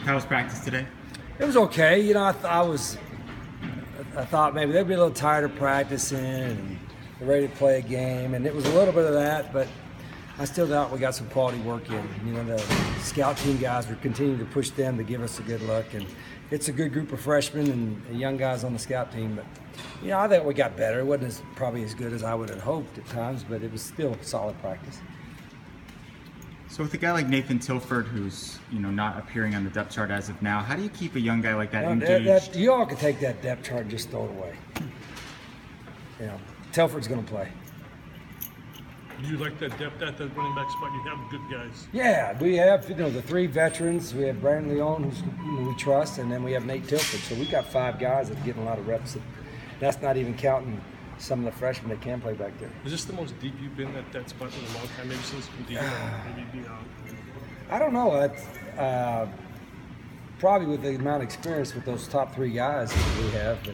How was practice today? It was okay. You know, I thought maybe they'd be a little tired of practicing and they're ready to play a game, and it was a little bit of that, but I still thought we got some quality work in. You know, the scout team guys, we're continuing to push them to give us a good look, and it's a good group of freshmen and young guys on the scout team. But you know, I think we got better. It wasn't probably as good as I would have hoped at times, but it was still solid practice. So with a guy like Nathan Tilford, who's not appearing on the depth chart as of now, how do you keep a young guy like that engaged? You all can take that depth chart and just throw it away. You know, Tilford's going to play. Do you like that depth at that running back spot? You have good guys. Yeah, we have the three veterans. We have Brandon Leon, who we trust, and then we have Nate Tilford. So we got 5 guys that are getting a lot of reps. That's not even counting some of the freshmen that can play back there. Is this the most deep you've been at that spot in a long time, maybe since maybe beyond? I don't know. Probably with the amount of experience with those top 3 guys that we have. But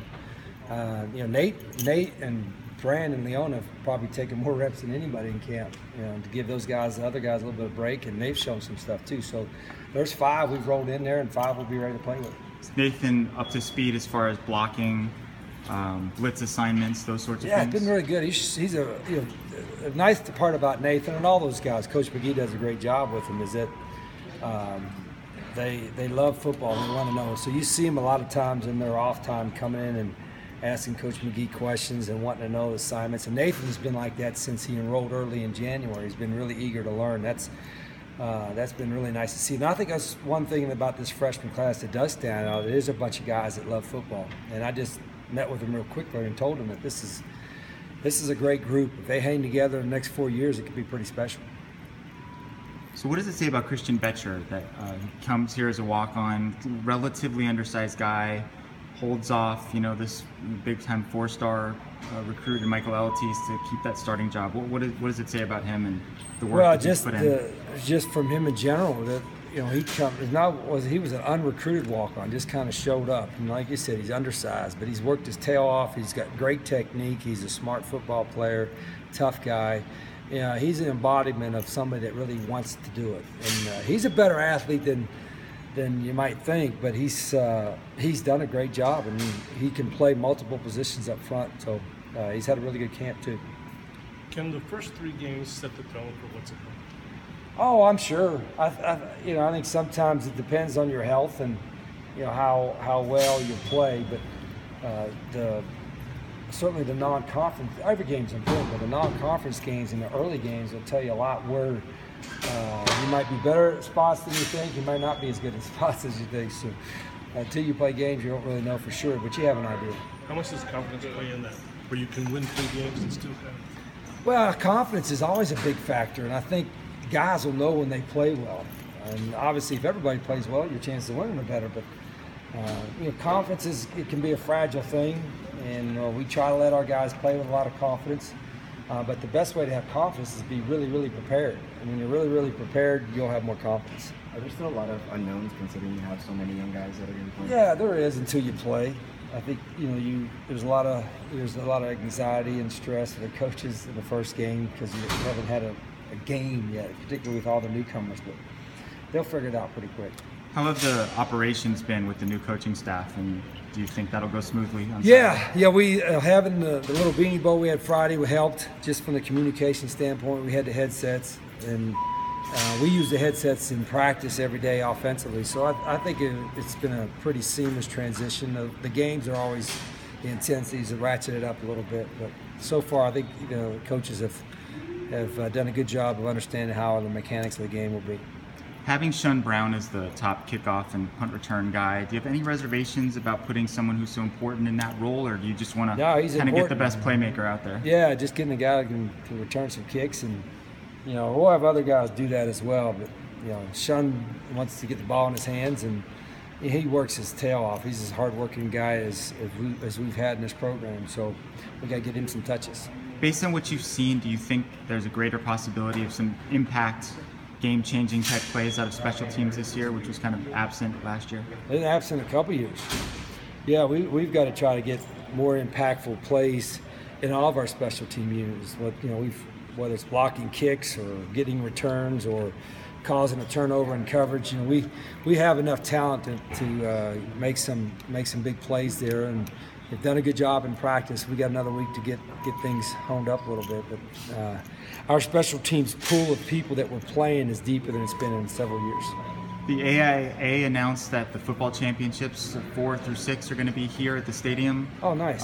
Nate and Brandon Leon have probably taken more reps than anybody in camp. To give those guys, the other guys, a little bit of break, and they've shown some stuff too. So there's 5 we've rolled in there, and 5 we'll be ready to play with. Is Nathan up to speed as far as blocking, blitz assignments, those sorts of things? Yeah, it's been really good. He's a nice part about Nathan and all those guys. Coach McGee does a great job with them. Is that they love football and they want to know. So you see them a lot of times in their off time coming in and asking Coach McGee questions and wanting to know the assignments. And Nathan's been like that since he enrolled early in January. He's been really eager to learn. That's been really nice to see. And I think that's one thing about this freshman class that does stand out. It is a bunch of guys that love football. And I just met with them real quickly and told them that this is a great group. If they hang together in the next 4 years, it could be pretty special. So what does it say about Christian Betcher that he comes here as a walk-on, relatively undersized guy, holds off, this big-time 4-star recruit in Michael Eltis to keep that starting job? What does it say about him and the work that he's put in? Just from him in general, that he was an unrecruited walk-on, just kind of showed up. And like you said, he's undersized, but he's worked his tail off. He's got great technique. He's a smart football player, tough guy. He's an embodiment of somebody that really wants to do it. And he's a better athlete than you might think, but he's done a great job, and he can play multiple positions up front. So he's had a really good camp too. Can the first 3 games set the tone for what's ahead? Oh, I'm sure. I think sometimes it depends on your health and how well you play. But certainly the non-conference, every game's important, but the non-conference games and the early games will tell you a lot where you might be better at spots than you think. You might not be as good at spots as you think. So until you play games, you don't really know for sure, but you have an idea. How much does confidence play in that, where you can win 3 games and still have? Well, confidence is always a big factor, and I think guys will know when they play well. And obviously, if everybody plays well, your chances of winning are better. But confidence it can be a fragile thing, and we try to let our guys play with a lot of confidence. But the best way to have confidence is to be really, really prepared. And when you're really, really prepared, you'll have more confidence. Are there still a lot of unknowns considering you have so many young guys that are going to play? Yeah, there is until you play. I think there's a lot of anxiety and stress for the coaches in the first game because you haven't had a game yet, particularly with all the newcomers. But they'll figure it out pretty quick. How have the operations been with the new coaching staff, and do you think that'll go smoothly on Yeah, we having the little beanie bowl we had Friday helped just from the communication standpoint. We had the headsets, and we use the headsets in practice every day offensively. So I think it's been a pretty seamless transition. The games are always the intensities have ratcheted up a little bit, but so far I think the coaches have done a good job of understanding how the mechanics of the game will be. Having Sean Brown as the top kickoff and punt return guy, do you have any reservations about putting someone who's so important in that role, or do you just want to kind of get the best playmaker out there? Yeah, just getting a guy who can return some kicks, and we'll have other guys do that as well. But Sean wants to get the ball in his hands, and he works his tail off. He's as hard-working guy as we've had in this program. So we got to get him some touches. Based on what you've seen, do you think there's a greater possibility of some impact, game-changing type plays out of special teams this year, which was kind of absent last year? It's absent a couple years. Yeah, we've got to try to get more impactful plays in all of our special team units. Whether it's blocking kicks or getting returns or causing a turnover in coverage. You know, we have enough talent to make some big plays there, and they've done a good job in practice. We got another week to get things honed up a little bit, but our special teams pool of people that we're playing is deeper than it's been in several years. The AIA announced that the football championships 4 through 6 are going to be here at the stadium. Oh, nice.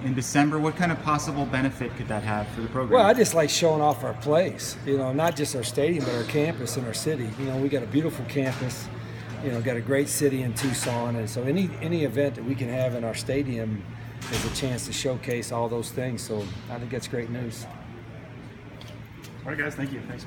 In December. What kind of possible benefit could that have for the program? Well, I just like showing off our plays. You know, not just our stadium, but our campus and our city. You know, we got a beautiful campus. You know, got a great city in Tucson, and so any event that we can have in our stadium is a chance to showcase all those things. So I think that's great news. All right, guys. Thank you. Thanks.